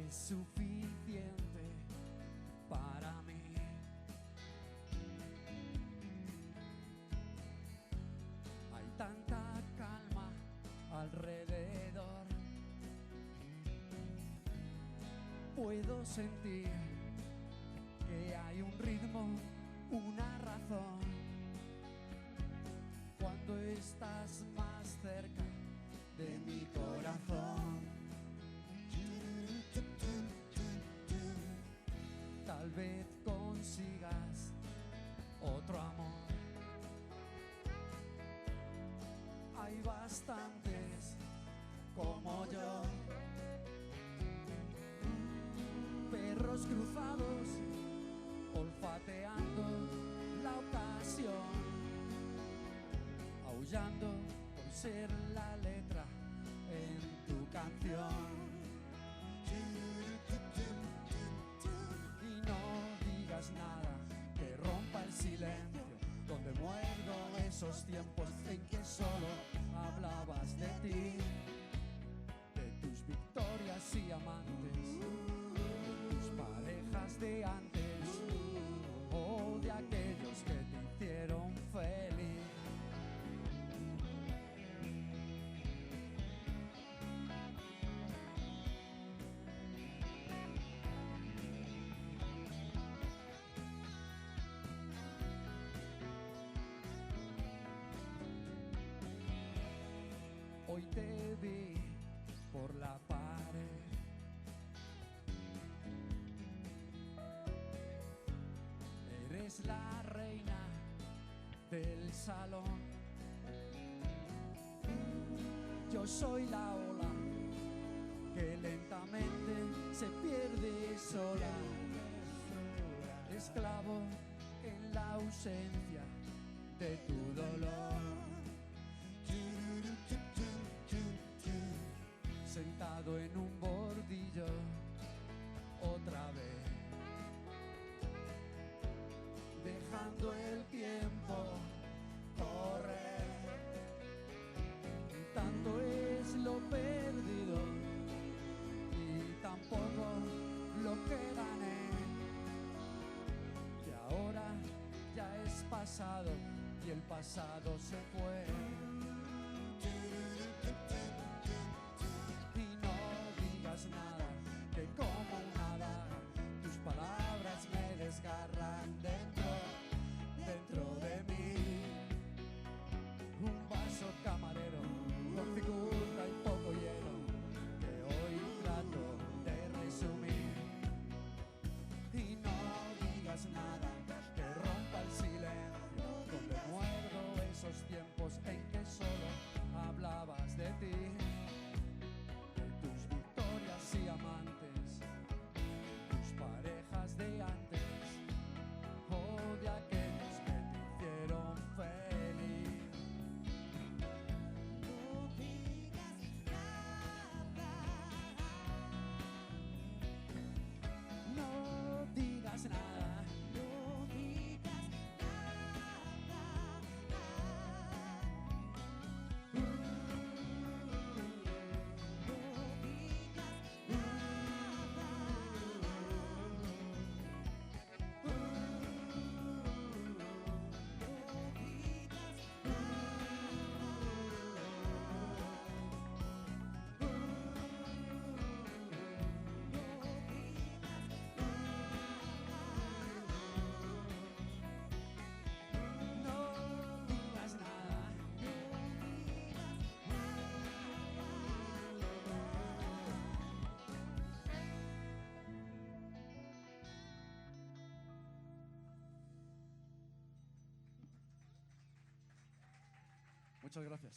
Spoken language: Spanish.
es suficiente para mí. Hay tanta calma alrededor, puedo sentir que hay un ritmo, una razón. Cuando estás más cerca de mi corazón, tal vez consigas otro amor. Hay bastantes como yo, perros cruzados, olfateando la ocasión, aullando por ser la letra en tu canción. Y no digas nada que rompa el silencio, donde muerdo esos tiempos en que solo hablabas de ti, de tus victorias y amantes, de tus parejas de antes, o de aquellos que te hicieron feliz. Hoy te vi por la pared, eres la reina del salón. Yo soy la ola que lentamente se pierde sola, esclavo en la ausencia de tu dolor. Sentado en un bordillo otra vez, dejando el tiempo correr. Tanto es lo perdido y tan poco lo que gané, que ahora ya es pasado y el pasado se fue. Nada, que como una daga tus palabras me desgarran dentro de mí. Un vaso camarero con figura y poco hielo que hoy trato de resumir. Y no digas nada que rompa el silencio, donde muerdo esos tiempos en que solo hablabas de ti, y amantes, tus parejas de antes, o de aquellos que te hicieron feliz. No digas nada, no digas nada, no digas Muchas gracias.